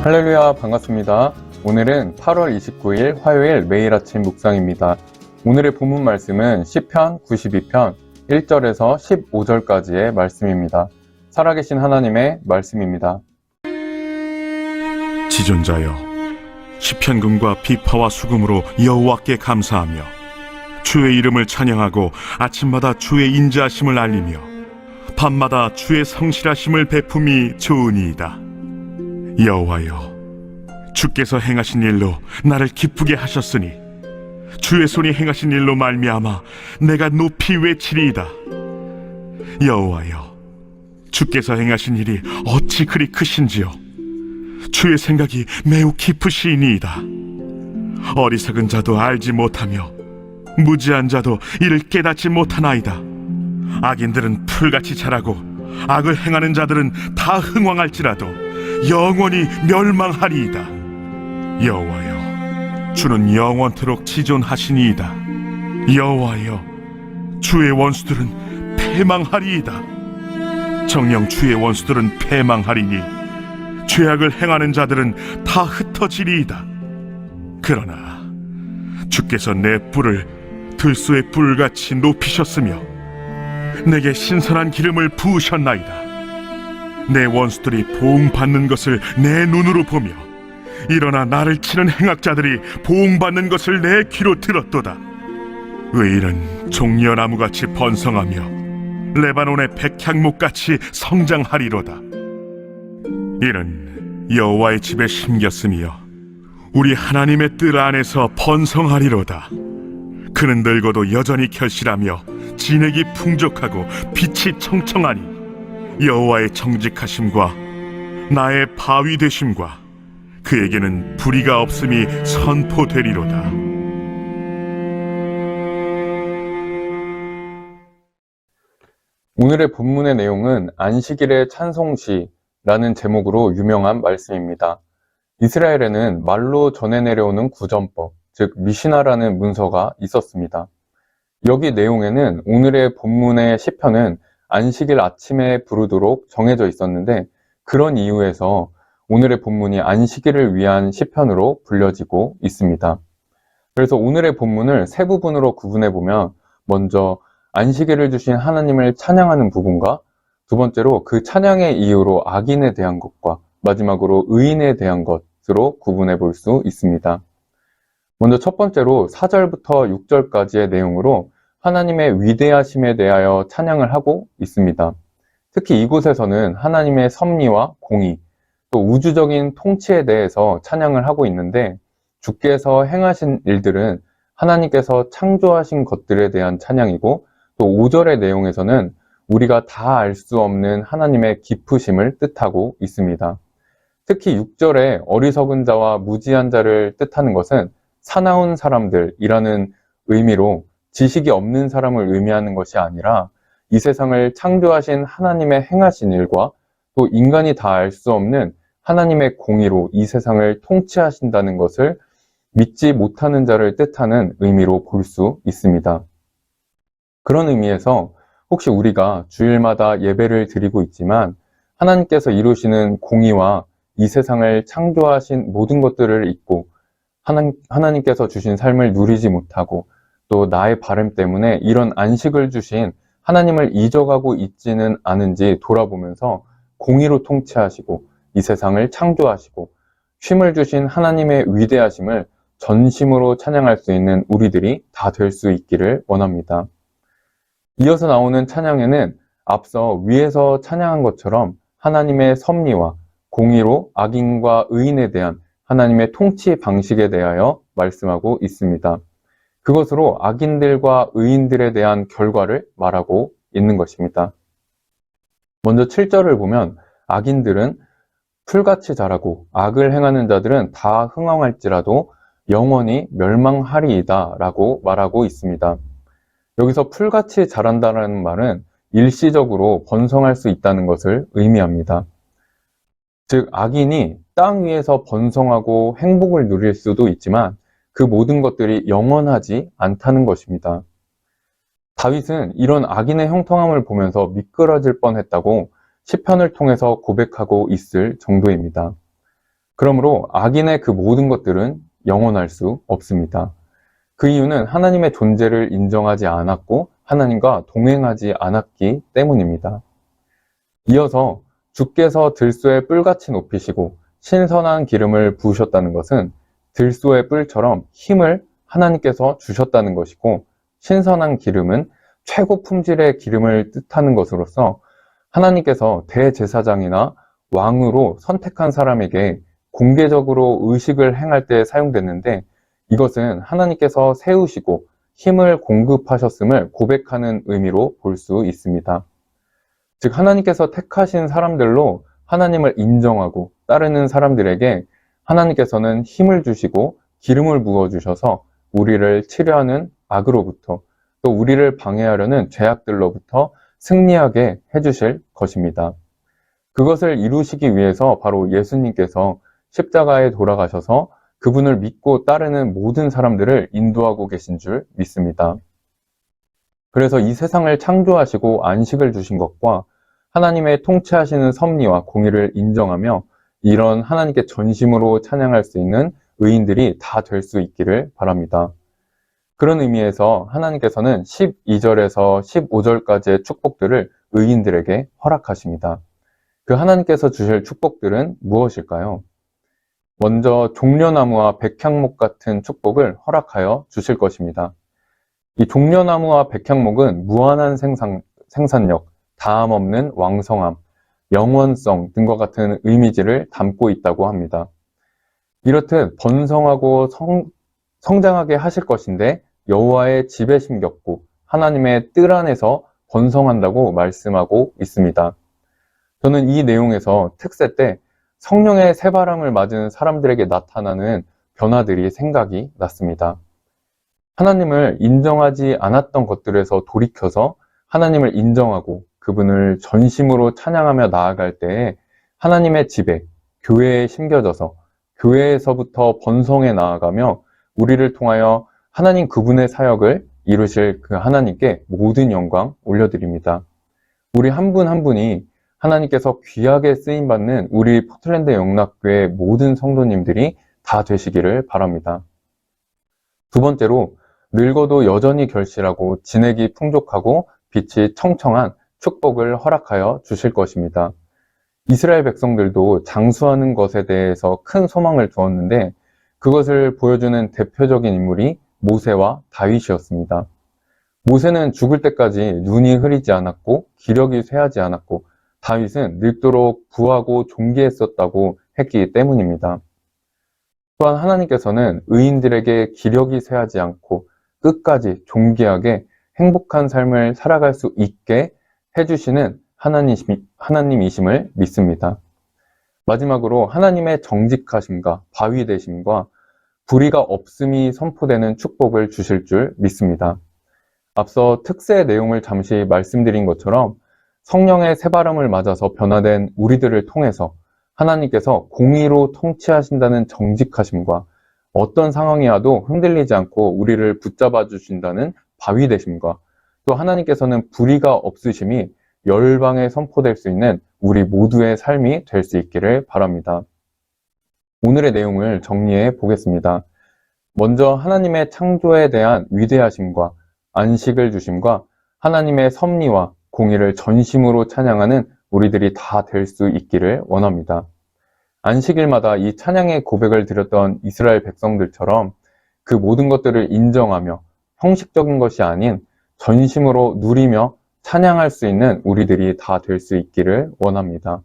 할렐루야, 반갑습니다. 오늘은 8월 29일 화요일 매일 아침 묵상입니다. 오늘의 본문 말씀은 시편 92편 1절에서 15절까지의 말씀입니다. 살아계신 하나님의 말씀입니다. 지존자여, 시편금과 비파와 수금으로 여호와께 감사하며 주의 이름을 찬양하고 아침마다 주의 인자하심을 알리며 밤마다 주의 성실하심을 베품이 좋으니이다. 여호와여, 주께서 행하신 일로 나를 기쁘게 하셨으니 주의 손이 행하신 일로 말미암아 내가 높이 외치리이다. 여호와여, 주께서 행하신 일이 어찌 그리 크신지요. 주의 생각이 매우 깊으시니이다. 어리석은 자도 알지 못하며 무지한 자도 이를 깨닫지 못하나이다. 악인들은 풀같이 자라고 악을 행하는 자들은 다 흥왕할지라도 영원히 멸망하리이다. 여호와여, 주는 영원토록 지존하시니이다. 여호와여, 주의 원수들은 패망하리이다. 정녕 주의 원수들은 패망하리니 죄악을 행하는 자들은 다 흩어지리이다. 그러나 주께서 내 뿔을 들소의 뿔같이 높이셨으며 내게 신선한 기름을 부으셨나이다. 내 원수들이 보응받는 것을 내 눈으로 보며 일어나 나를 치는 행악자들이 보응받는 것을 내 귀로 들었도다. 의인은 종려나무같이 번성하며 레바논의 백향목같이 성장하리로다. 이는 여호와의 집에 심겼으며 우리 하나님의 뜰 안에서 번성하리로다. 그는 늙어도 여전히 결실하며 진액이 풍족하고 빛이 청청하니 여호와의 정직하심과 나의 바위 되심과 그에게는 불의가 없음이 선포되리로다. 오늘의 본문의 내용은 안식일의 찬송시라는 제목으로 유명한 말씀입니다. 이스라엘에는 말로 전해 내려오는 구전법, 즉 미시나라는 문서가 있었습니다. 여기 내용에는 오늘의 본문의 시편은 안식일 아침에 부르도록 정해져 있었는데, 그런 이유에서 오늘의 본문이 안식일을 위한 시편으로 불려지고 있습니다. 그래서 오늘의 본문을 세 부분으로 구분해 보면, 먼저 안식일을 주신 하나님을 찬양하는 부분과, 두 번째로 그 찬양의 이유로 악인에 대한 것과, 마지막으로 의인에 대한 것으로 구분해 볼 수 있습니다. 먼저 첫 번째로 4절부터 6절까지의 내용으로 하나님의 위대하심에 대하여 찬양을 하고 있습니다. 특히 이곳에서는 하나님의 섭리와 공의, 또 우주적인 통치에 대해서 찬양을 하고 있는데, 주께서 행하신 일들은 하나님께서 창조하신 것들에 대한 찬양이고, 또 5절의 내용에서는 우리가 다 알 수 없는 하나님의 깊으심을 뜻하고 있습니다. 특히 6절에 어리석은 자와 무지한 자를 뜻하는 것은 사나운 사람들이라는 의미로 지식이 없는 사람을 의미하는 것이 아니라 이 세상을 창조하신 하나님의 행하신 일과 또 인간이 다 알 수 없는 하나님의 공의로 이 세상을 통치하신다는 것을 믿지 못하는 자를 뜻하는 의미로 볼 수 있습니다. 그런 의미에서 혹시 우리가 주일마다 예배를 드리고 있지만 하나님께서 이루시는 공의와 이 세상을 창조하신 모든 것들을 잊고 하나님께서 주신 삶을 누리지 못하고 또 나의 바람 때문에 이런 안식을 주신 하나님을 잊어가고 있지는 않은지 돌아보면서 공의로 통치하시고 이 세상을 창조하시고 쉼을 주신 하나님의 위대하심을 전심으로 찬양할 수 있는 우리들이 다 될 수 있기를 원합니다. 이어서 나오는 찬양에는 앞서 위에서 찬양한 것처럼 하나님의 섭리와 공의로 악인과 의인에 대한 하나님의 통치 방식에 대하여 말씀하고 있습니다. 그것으로 악인들과 의인들에 대한 결과를 말하고 있는 것입니다. 먼저 7절을 보면 악인들은 풀같이 자라고 악을 행하는 자들은 다 흥황할지라도 영원히 멸망하리이다 라고 말하고 있습니다. 여기서 풀같이 자란다는 말은 일시적으로 번성할 수 있다는 것을 의미합니다. 즉 악인이 땅 위에서 번성하고 행복을 누릴 수도 있지만 그 모든 것들이 영원하지 않다는 것입니다. 다윗은 이런 악인의 형통함을 보면서 미끄러질 뻔했다고 시편을 통해서 고백하고 있을 정도입니다. 그러므로 악인의 그 모든 것들은 영원할 수 없습니다. 그 이유는 하나님의 존재를 인정하지 않았고 하나님과 동행하지 않았기 때문입니다. 이어서 주께서 들소의 뿔같이 높이시고 신선한 기름을 부으셨다는 것은 들소의 뿔처럼 힘을 하나님께서 주셨다는 것이고, 신선한 기름은 최고 품질의 기름을 뜻하는 것으로서 하나님께서 대제사장이나 왕으로 선택한 사람에게 공개적으로 의식을 행할 때 사용됐는데, 이것은 하나님께서 세우시고 힘을 공급하셨음을 고백하는 의미로 볼 수 있습니다. 즉, 하나님께서 택하신 사람들로 하나님을 인정하고 따르는 사람들에게 하나님께서는 힘을 주시고 기름을 부어주셔서 우리를 치료하는 악으로부터, 또 우리를 방해하려는 죄악들로부터 승리하게 해주실 것입니다. 그것을 이루시기 위해서 바로 예수님께서 십자가에 돌아가셔서 그분을 믿고 따르는 모든 사람들을 인도하고 계신 줄 믿습니다. 그래서 이 세상을 창조하시고 안식을 주신 것과 하나님의 통치하시는 섭리와 공의를 인정하며 이런 하나님께 전심으로 찬양할 수 있는 의인들이 다 될 수 있기를 바랍니다. 그런 의미에서 하나님께서는 12절에서 15절까지의 축복들을 의인들에게 허락하십니다. 그 하나님께서 주실 축복들은 무엇일까요? 먼저 종려나무와 백향목 같은 축복을 허락하여 주실 것입니다. 이 종려나무와 백향목은 무한한 생산력, 다함 없는 왕성함, 영원성 등과 같은 이미지를 담고 있다고 합니다. 이렇듯 번성하고 성장하게 하실 것인데 여호와의 집에 심겼고 하나님의 뜰 안에서 번성한다고 말씀하고 있습니다. 저는 이 내용에서 특세 때 성령의 새바람을 맞은 사람들에게 나타나는 변화들이 생각이 났습니다. 하나님을 인정하지 않았던 것들에서 돌이켜서 하나님을 인정하고 그분을 전심으로 찬양하며 나아갈 때에 하나님의 집에, 교회에 심겨져서 교회에서부터 번성해 나아가며 우리를 통하여 하나님 그분의 사역을 이루실 그 하나님께 모든 영광 올려드립니다. 우리 한 분 한 분이 하나님께서 귀하게 쓰임받는 우리 포틀랜드 영락교회 모든 성도님들이 다 되시기를 바랍니다. 두 번째로, 늙어도 여전히 결실하고 진액이 풍족하고 빛이 청청한 축복을 허락하여 주실 것입니다. 이스라엘 백성들도 장수하는 것에 대해서 큰 소망을 두었는데 그것을 보여주는 대표적인 인물이 모세와 다윗이었습니다. 모세는 죽을 때까지 눈이 흐리지 않았고 기력이 쇠하지 않았고, 다윗은 늙도록 부하고 존귀했었다고 했기 때문입니다. 또한 하나님께서는 의인들에게 기력이 쇠하지 않고 끝까지 존귀하게 행복한 삶을 살아갈 수 있게 해주시는 하나님이심을 믿습니다. 마지막으로 하나님의 정직하심과 바위 되심과 불의가 없음이 선포되는 축복을 주실 줄 믿습니다. 앞서 특세 내용을 잠시 말씀드린 것처럼 성령의 새바람을 맞아서 변화된 우리들을 통해서 하나님께서 공의로 통치하신다는 정직하심과 어떤 상황이 와도 흔들리지 않고 우리를 붙잡아 주신다는 바위 되심과, 또 하나님께서는 불의가 없으심이 열방에 선포될 수 있는 우리 모두의 삶이 될 수 있기를 바랍니다. 오늘의 내용을 정리해 보겠습니다. 먼저 하나님의 창조에 대한 위대하심과 안식을 주심과 하나님의 섭리와 공의를 전심으로 찬양하는 우리들이 다 될 수 있기를 원합니다. 안식일마다 이 찬양의 고백을 드렸던 이스라엘 백성들처럼 그 모든 것들을 인정하며 형식적인 것이 아닌 전심으로 누리며 찬양할 수 있는 우리들이 다 될 수 있기를 원합니다.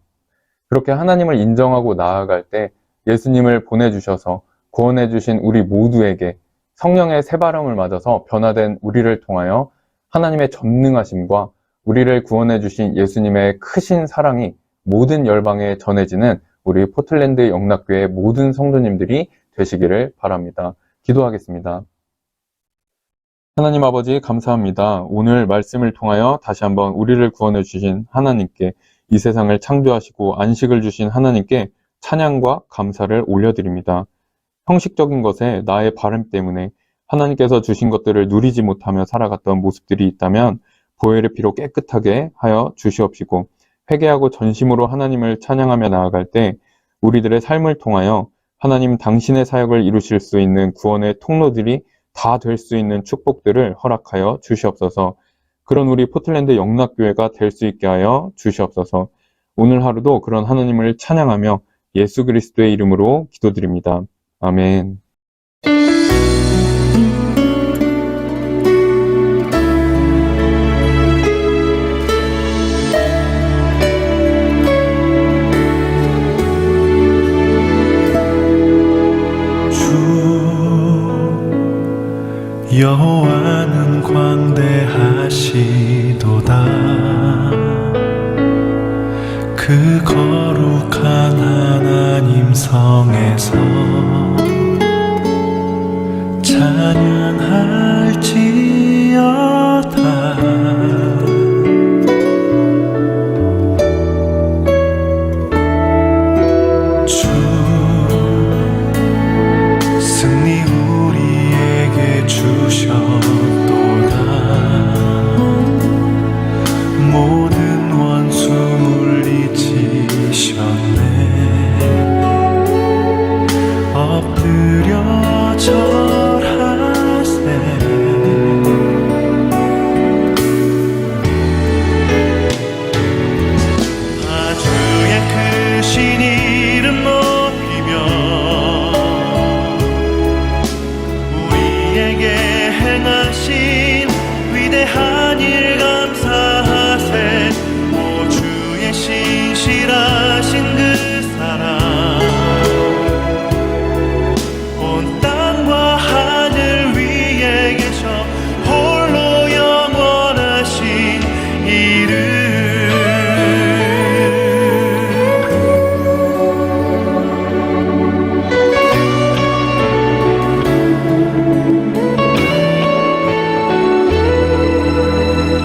그렇게 하나님을 인정하고 나아갈 때 예수님을 보내주셔서 구원해 주신 우리 모두에게 성령의 새바람을 맞아서 변화된 우리를 통하여 하나님의 전능하심과 우리를 구원해 주신 예수님의 크신 사랑이 모든 열방에 전해지는 우리 포틀랜드 영락교회 모든 성도님들이 되시기를 바랍니다. 기도하겠습니다. 하나님 아버지 감사합니다. 오늘 말씀을 통하여 다시 한번 우리를 구원해 주신 하나님께, 이 세상을 창조하시고 안식을 주신 하나님께 찬양과 감사를 올려드립니다. 형식적인 것에 나의 바람 때문에 하나님께서 주신 것들을 누리지 못하며 살아갔던 모습들이 있다면 보혈의 피로 깨끗하게 하여 주시옵시고, 회개하고 전심으로 하나님을 찬양하며 나아갈 때 우리들의 삶을 통하여 하나님 당신의 사역을 이루실 수 있는 구원의 통로들이 다 될 수 있는 축복들을 허락하여 주시옵소서. 그런 우리 포틀랜드 영락교회가 될 수 있게 하여 주시옵소서. 오늘 하루도 그런 하나님을 찬양하며 예수 그리스도의 이름으로 기도드립니다. 아멘. 여호와는 광대하시도다. 그 거룩한 하나님 성에서 찬양할지어다. 주 승리 우리에게 주셨도다. 모든 원수 물리치셨네. 엎드려 절하세. 아주의 크신 이름 높이며 우리에게 행하신 위대한 일 감사하세. 오 주의 신실하신 그 사랑 온 땅과 하늘 위에 계셔 홀로 영원하신 이름.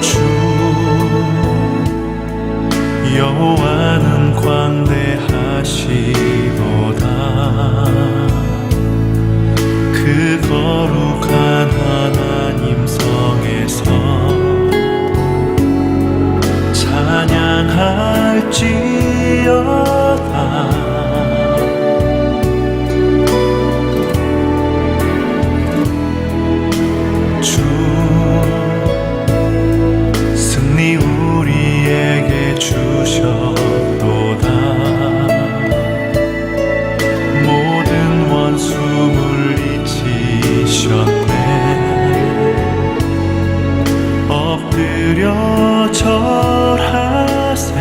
주 여호와는 광대하시도다. 그 거룩한 하나님 성에서 찬양할지어다. 주 승리 우리에게 주셨도다. 모든 원수 물리치셨네. 엎드려 절하세.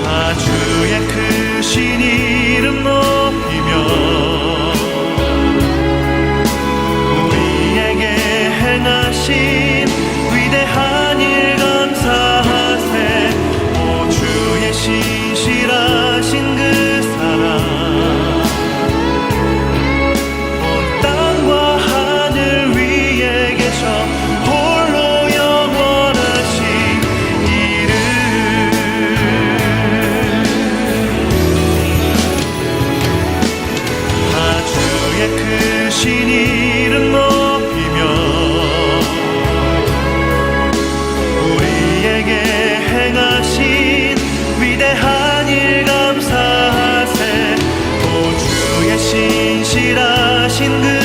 아주의 크신 이름 높이며 우리에게 행하신 위대한 일 감사하세. 오 주의 신실하신 그 사랑 온 땅과 하늘 위에 계셔 홀로 영원하신 이름. 아주의 크신 이름 높이며 우리에게 행하신 위대한 일 감사하세. 오 주의 신실하신 그